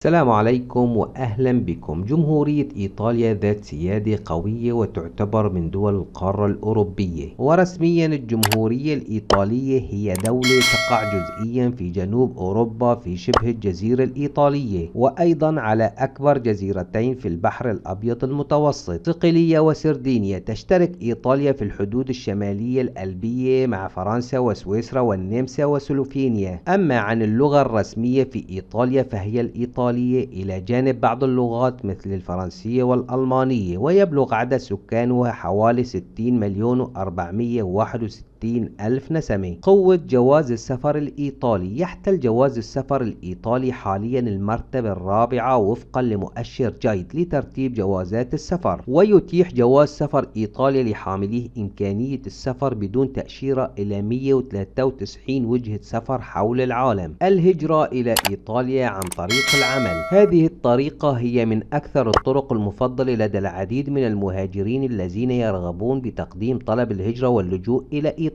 السلام عليكم وأهلا بكم. جمهورية إيطاليا ذات سيادة قوية وتعتبر من دول القارة الأوروبية، ورسميا الجمهورية الإيطالية هي دولة تقع جزئيا في جنوب أوروبا في شبه الجزيرة الإيطالية، وأيضا على أكبر جزيرتين في البحر الأبيض المتوسط صقلية وسردينيا. تشترك إيطاليا في الحدود الشمالية الألبية مع فرنسا وسويسرا والنمسا وسلوفينيا. أما عن اللغة الرسمية في إيطاليا فهي الإيطالية، إلى جانب بعض اللغات مثل الفرنسية والألمانية، ويبلغ عدد سكانها حوالي 60,461,000 ألف نسمة. قوة جواز السفر الإيطالي: يحتل جواز السفر الإيطالي حاليا المرتبة الرابعة وفقا لمؤشر جايد لترتيب جوازات السفر، ويتيح جواز سفر إيطاليا لحامليه إمكانية السفر بدون تأشيرة إلى 193 وجهة سفر حول العالم. الهجرة إلى إيطاليا عن طريق العمل: هذه الطريقة هي من أكثر الطرق المفضلة لدى العديد من المهاجرين الذين يرغبون بتقديم طلب الهجرة واللجوء إلى إيطاليا.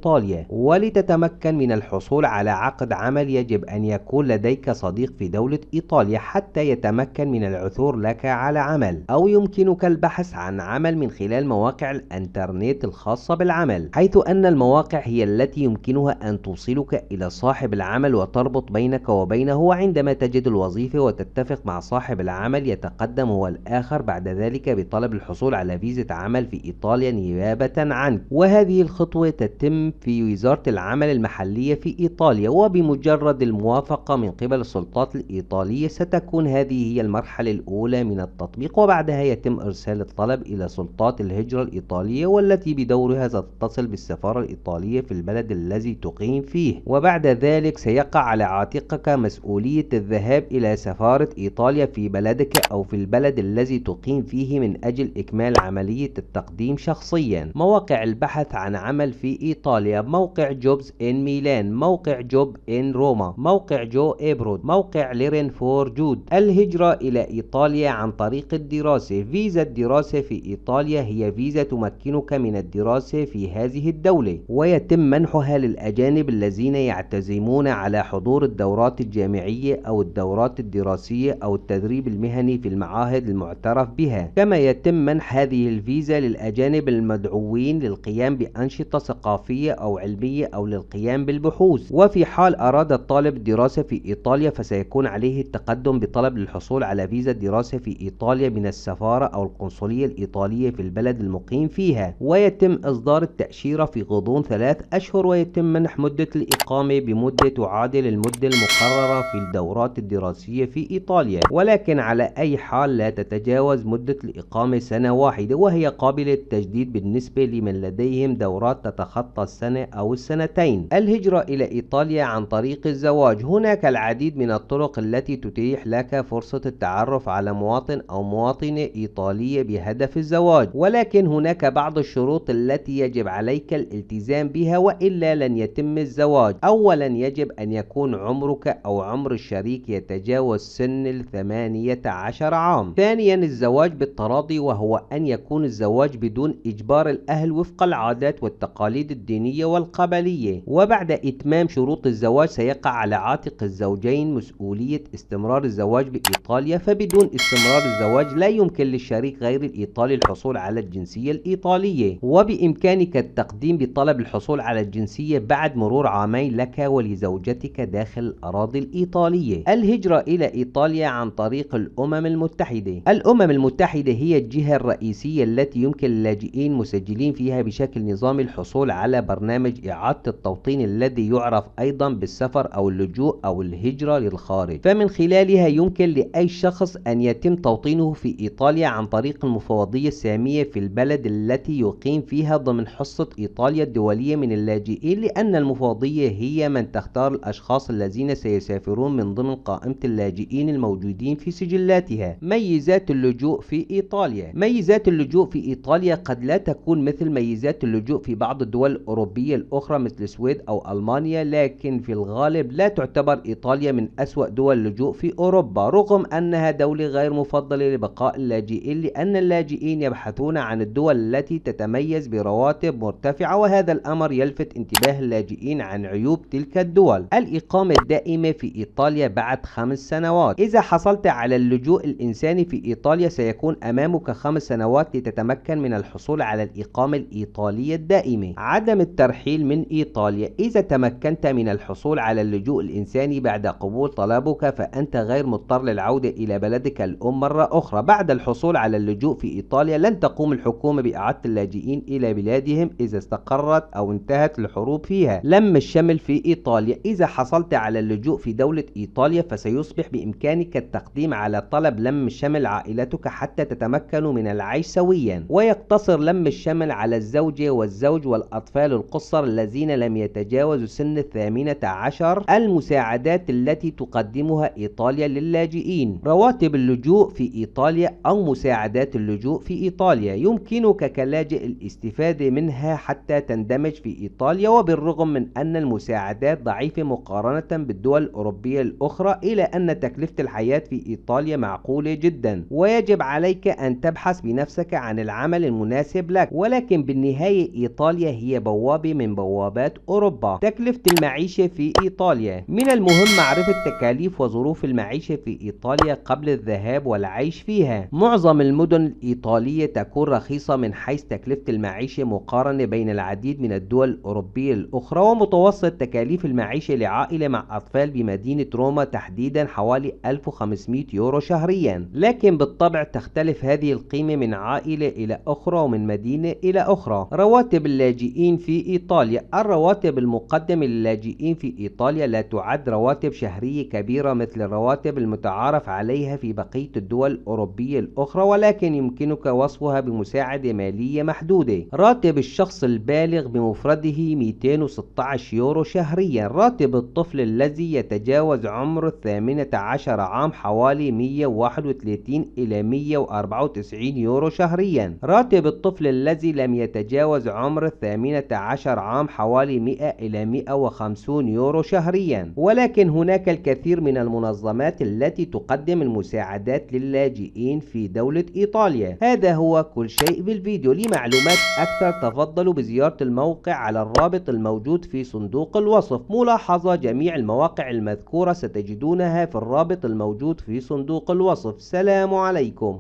ولتتمكن من الحصول على عقد عمل يجب أن يكون لديك صديق في دولة إيطاليا حتى يتمكن من العثور لك على عمل، أو يمكنك البحث عن عمل من خلال مواقع الإنترنت الخاصة بالعمل، حيث أن المواقع هي التي يمكنها أن توصلك إلى صاحب العمل وتربط بينك وبينه. وعندما تجد الوظيفة وتتفق مع صاحب العمل، يتقدم هو الآخر بعد ذلك بطلب الحصول على فيزا عمل في إيطاليا نيابة عنك، وهذه الخطوة تتم في وزارة العمل المحلية في إيطاليا. وبمجرد الموافقة من قبل السلطات الإيطالية ستكون هذه هي المرحلة الأولى من التطبيق، وبعدها يتم إرسال الطلب إلى سلطات الهجرة الإيطالية، والتي بدورها ستتصل بالسفارة الإيطالية في البلد الذي تقيم فيه، وبعد ذلك سيقع على عاتقك مسؤولية الذهاب إلى سفارة إيطاليا في بلدك أو في البلد الذي تقيم فيه من أجل إكمال عملية التقديم شخصيا. مواقع البحث عن عمل في إيطاليا: موقع جوبز إن ميلان، موقع جوب إن روما، موقع جو إبرود، موقع ليرن فور جود. الهجرة إلى إيطاليا عن طريق الدراسة: فيزا الدراسة في إيطاليا هي فيزا تمكنك من الدراسة في هذه الدولة، ويتم منحها للأجانب الذين يعتزمون على حضور الدورات الجامعية أو الدورات الدراسية أو التدريب المهني في المعاهد المعترف بها. كما يتم منح هذه الفيزا للأجانب المدعوين للقيام بأنشطة ثقافية أو علمية أو للقيام بالبحوث. وفي حال أراد الطالب الدراسة في إيطاليا فسيكون عليه التقدم بطلب للحصول على فيزا الدراسة في إيطاليا من السفارة أو القنصلية الإيطالية في البلد المقيم فيها، ويتم إصدار التأشيرة في غضون 3 أشهر، ويتم منح مدة الإقامة بمدة تعادل المدة المقررة في الدورات الدراسية في إيطاليا، ولكن على أي حال لا تتجاوز مدة الإقامة سنة واحدة، وهي قابلة للتجديد بالنسبة لمن لديهم دورات تتخطى السنة أو السنتين. الهجرة إلى إيطاليا عن طريق الزواج: هناك العديد من الطرق التي تتيح لك فرصة التعرف على مواطن أو مواطنة إيطالية بهدف الزواج، ولكن هناك بعض الشروط التي يجب عليك الالتزام بها وإلا لن يتم الزواج. أولا، يجب أن يكون عمرك أو عمر الشريك يتجاوز سن 18 عام. ثانيا، الزواج بالتراضي، وهو أن يكون الزواج بدون إجبار الأهل وفق العادات والتقاليد الدينية والقبلية. وبعد إتمام شروط الزواج سيقع على عاتق الزوجين مسؤولية استمرار الزواج بإيطاليا، فبدون استمرار الزواج لا يمكن للشريك غير الإيطالي الحصول على الجنسية الإيطالية، وبإمكانك التقديم بطلب الحصول على الجنسية بعد مرور عامين لك ولزوجتك داخل الأراضي الإيطالية. الهجرة إلى إيطاليا عن طريق الأمم المتحدة: الأمم المتحدة هي الجهة الرئيسية التي يمكن للاجئين مسجلين فيها بشكل نظامي الحصول على برنامج إعادة التوطين الذي يعرف أيضا بالسفر أو اللجوء أو الهجرة للخارج، فمن خلالها يمكن لأي شخص أن يتم توطينه في إيطاليا عن طريق المفوضية السامية في البلد التي يقيم فيها ضمن حصة إيطاليا الدولية من اللاجئين، لأن المفوضية هي من تختار الأشخاص الذين سيسافرون من ضمن قائمة اللاجئين الموجودين في سجلاتها. ميزات اللجوء في إيطاليا: ميزات اللجوء في إيطاليا قد لا تكون مثل ميزات اللجوء في بعض الدول الأوروبية الأوروبية الأخرى مثل السويد أو ألمانيا، لكن في الغالب لا تعتبر إيطاليا من أسوأ دول اللجوء في أوروبا، رغم أنها دولة غير مفضلة لبقاء اللاجئين، لأن اللاجئين يبحثون عن الدول التي تتميز برواتب مرتفعة، وهذا الأمر يلفت انتباه اللاجئين عن عيوب تلك الدول. الإقامة الدائمة في إيطاليا بعد 5 سنوات. إذا حصلت على اللجوء الإنساني في إيطاليا سيكون أمامك 5 سنوات لتتمكن من الحصول على الإقامة الإيطالية الدائمة. عدم الترحيل من إيطاليا. إذا تمكنت من الحصول على اللجوء الإنساني بعد قبول طلبك فأنت غير مضطر للعودة إلى بلدك الأم مرة أخرى. بعد الحصول على اللجوء في إيطاليا لن تقوم الحكومة بإعادة اللاجئين إلى بلادهم إذا استقرت أو انتهت الحروب فيها. لم الشمل في إيطاليا. إذا حصلت على اللجوء في دولة إيطاليا فسيصبح بإمكانك التقديم على طلب لم شمل عائلتك حتى تتمكنوا من العيش سويا، ويقتصر لم الشمل على الزوجة والزوج والأطفال القُصَّر الذين لم يتجاوزوا سن 18. المساعدات التي تقدمها إيطاليا للاجئين. رواتب اللجوء في إيطاليا أو مساعدات اللجوء في إيطاليا يمكنك كلاجئ الاستفادة منها حتى تندمج في إيطاليا، وبالرغم من أن المساعدات ضعيفة مقارنة بالدول الأوروبية الأخرى إلا أن تكلفة الحياة في إيطاليا معقولة جدا، ويجب عليك أن تبحث بنفسك عن العمل المناسب لك. ولكن بالنهاية إيطاليا هي بوابة من بوابات أوروبا. تكلفة المعيشة في إيطاليا. من المهم معرفة تكاليف وظروف المعيشة في إيطاليا قبل الذهاب والعيش فيها. معظم المدن الإيطالية تكون رخيصة من حيث تكلفة المعيشة مقارنة بين العديد من الدول الأوروبية الأخرى، ومتوسط تكاليف المعيشة لعائلة مع أطفال بمدينة روما تحديدا حوالي 1500 يورو شهريا، لكن بالطبع تختلف هذه القيمة من عائلة إلى أخرى ومن مدينة إلى أخرى. رواتب اللاجئين في إيطاليا. الرواتب المقدمة للاجئين في إيطاليا لا تعد رواتب شهرية كبيرة مثل الرواتب المتعارف عليها في بقية الدول الأوروبية الأخرى، ولكن يمكنك وصفها بمساعدة مالية محدودة. راتب الشخص البالغ بمفرده 216 يورو شهريا. راتب الطفل الذي يتجاوز عمر 18 عام حوالي 131 إلى 194 يورو شهريا. راتب الطفل الذي لم يتجاوز عمر 18 عام حوالي 100 إلى 150 يورو شهريا. ولكن هناك الكثير من المنظمات التي تقدم المساعدات للاجئين في دولة إيطاليا. هذا هو كل شيء بالفيديو. لمعلومات أكثر تفضلوا بزيارة الموقع على الرابط الموجود في صندوق الوصف. ملاحظة: جميع المواقع المذكورة ستجدونها في الرابط الموجود في صندوق الوصف. سلام عليكم.